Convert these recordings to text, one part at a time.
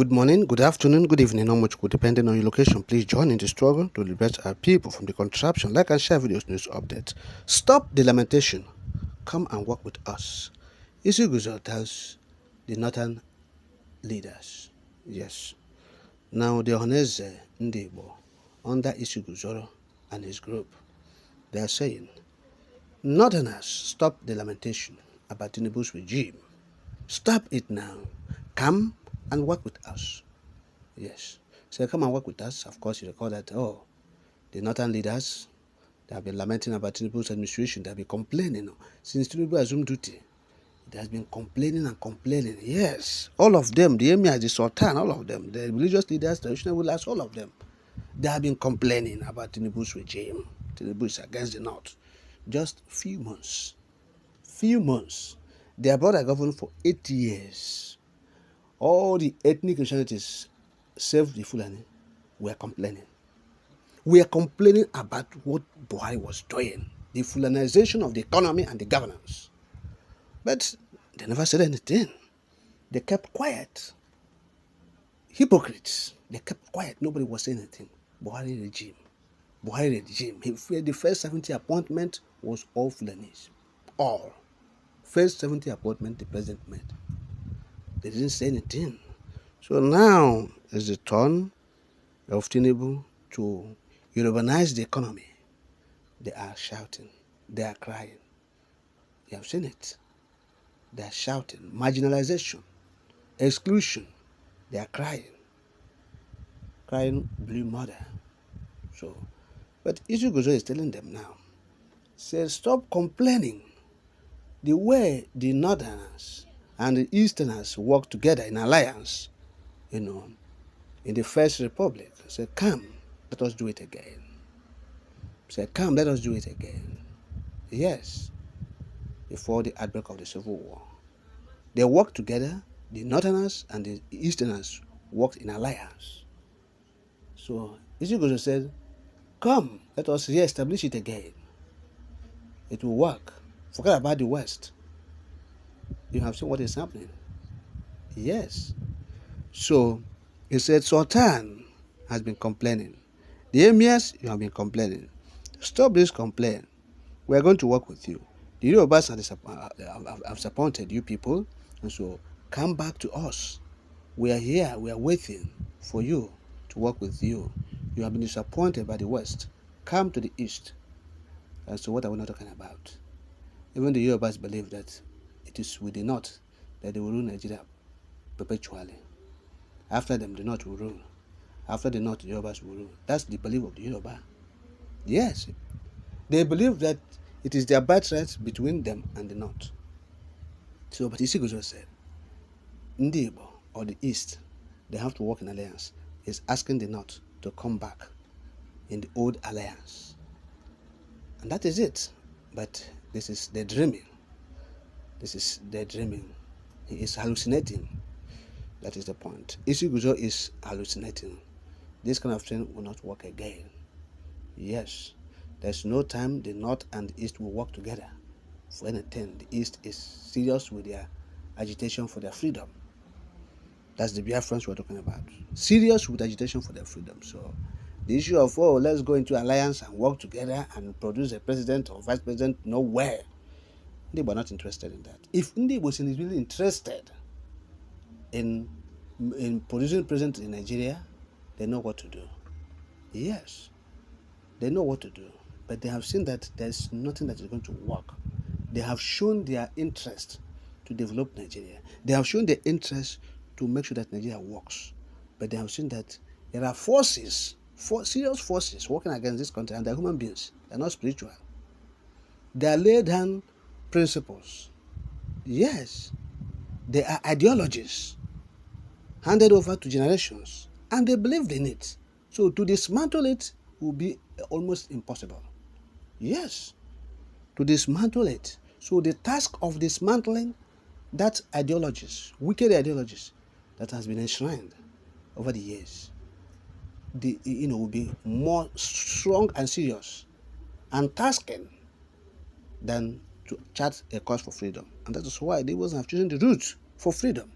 Good morning, good afternoon, good evening, how much good depending on your location. Please join in the struggle to liberate our people from the contraption. Like and share videos, news updates. Stop the lamentation. Come and work with us. Isuguzo tells the northern leaders. Yes. Now the Ohaneze Ndebo under Isuguzoro and his group, they are saying, Northerners, stop the lamentation about Tinubu's regime. Stop it now. Come and work with us. Yes. So come and work with us. Of course, you recall that, the northern leaders, they have been lamenting about Tinubu's administration. They have been complaining. Since Tinubu assumed duty, they has been complaining and complaining. Yes. All of them, the emir, the sultan, all of them, the religious leaders, the traditional rulers, all of them, they have been complaining about Tinubu's regime. Tinubu is against the north. Just few months. Their brother governed for 8 years. All the ethnic nationalities, save the Fulani, were complaining. We are complaining about what Buhari was doing, the Fulanization of the economy and the governance. But they never said anything. They kept quiet. Hypocrites. They kept quiet. Nobody was saying anything. Buhari regime. The first 70 appointment was all Fulanis. All. First 70 appointment the president made. They didn't say anything. So now is the turn of Tinubu to urbanize the economy. They are shouting. They are crying. You have seen it. They are shouting. Marginalization. Exclusion. They are crying. Crying blue mother. So, but Ishuguzo is telling them now, says stop complaining. The way the northerners and the easterners work together in alliance, in the First Republic. Say, come, let us do it again. Say, come, let us do it again. Yes, before the outbreak of the Civil War. They worked together, the northerners and the easterners worked in alliance. So Ishigozo said, come, let us re-establish it again. It will work. Forget about the West. You have seen what is happening. Yes. So he said, Sultan has been complaining. The emirs, you have been complaining. Stop this complaint. We are going to work with you. The Yorubas have disappointed you people, and so come back to us. We are here. We are waiting for you to work with you. You have been disappointed by the West. Come to the East. And so what are we not talking about? Even the Yorubas believe that it is with the North that they will rule Nigeria perpetually. After them, the North will rule. After the North, the Yorubas will rule. That's the belief of the Yoruba. Yes. They believe that it is their birthright between them and the North. So, but Isiguzo said, Ndibo, or the East, they have to work in alliance. He's asking the North to come back in the old alliance. And that is it. But this is their dreaming. He is hallucinating. That is the point. Isiguzo is hallucinating. This kind of thing will not work again. Yes. There's no time the North and the East will work together for anything. The East is serious with their agitation for their freedom. That's the Biafrans we're talking about. Serious with agitation for their freedom. So the issue of, let's go into alliance and work together and produce a president or vice president, nowhere. They were not interested in that. If Ndibo is really interested in producing president in Nigeria, they know what to do. Yes, they know what to do. But they have seen that there's nothing that is going to work. They have shown their interest to develop Nigeria. They have shown their interest to make sure that Nigeria works. But they have seen that there are forces, serious forces working against this country, and they're human beings. They're not spiritual. They are laid down principles. Yes. They are ideologies handed over to generations, and they believed in it. So to dismantle it will be almost impossible. Yes, to dismantle it. So the task of dismantling that ideologies, wicked ideologies that has been enshrined over the years, will be more strong and serious and tasking than to chart a cause for freedom. And that is why they wasn't have chosen the route for freedom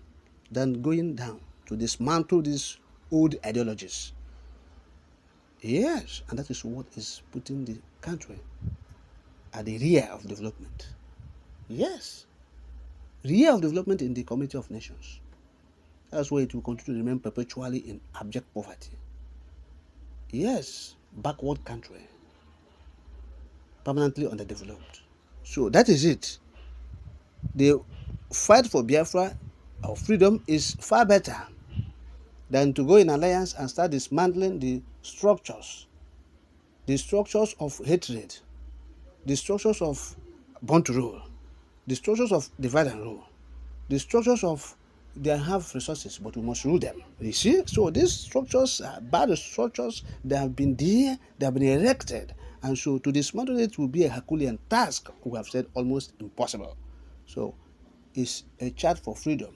than going down to dismantle these old ideologies. Yes, and that is what is putting the country at the rear of development. Yes, rear of development in the community of nations. That's why it will continue to remain perpetually in abject poverty. Yes, backward country, permanently underdeveloped. So that is it. The fight for Biafra or freedom is far better than to go in alliance and start dismantling the structures of hatred, the structures of burnt rule, the structures of divide and rule, the structures of they have resources, but we must rule them. You see? So these structures are bad structures. They have been there, they have been erected. And so to dismantle it will be a Herculean task, we have said almost impossible. So it's a chart for freedom.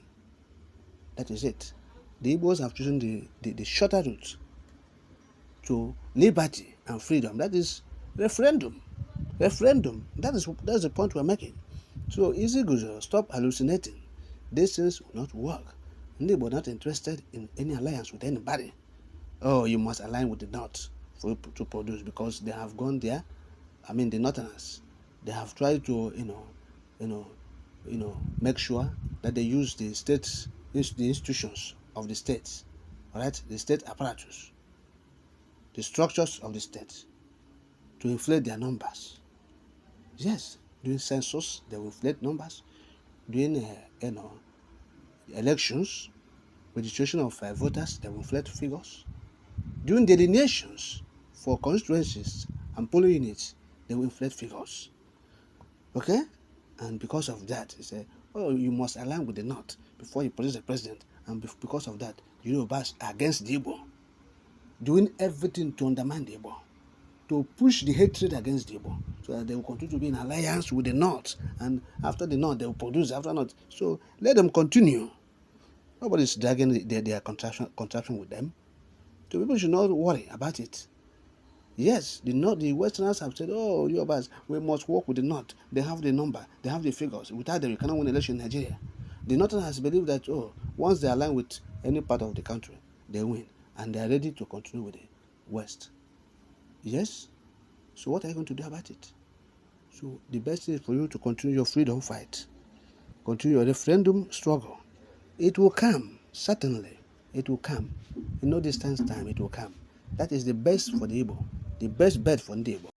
That is it. The Igbos have chosen the shorter route to liberty and freedom. That is referendum. Referendum. That's the point we're making. So easy goes. Stop hallucinating. These things will not work. They were not interested in any alliance with anybody. Oh, you must align with the North for to produce, because they have gone there. I mean, the Northerners, they have tried to make sure that they use the states, the institutions of the states, all right, the state apparatus, the structures of the state, to inflate their numbers. Yes, doing census, they will inflate numbers. Doing elections, registration of voters, they will inflate figures. Doing delineations for constituencies and polling units, they will inflate figures. Okay? And because of that, he said, oh, you must align with the North before you produce a president. And because of that, the Yorubas are against the Igbo, doing everything to undermine the Igbo, to push the hatred against the Igbo, so that they will continue to be in alliance with the North. And after the North, they will produce after North. So let them continue. Nobody's dragging their contraption with them. So people should not worry about it. Yes, the Westerners have said, oh, Yorubas, we must work with the North. They have the number, they have the figures. Without them, you cannot win election in Nigeria. The Northerners believe that, oh, once they align with any part of the country, they win. And they are ready to continue with the West. Yes? So what are you going to do about it? So the best thing is for you to continue your freedom fight. Continue your referendum struggle. It will come, certainly. It will come. In no distance time, it will come. That is the best for the Igbo. The best bet for the Igbo.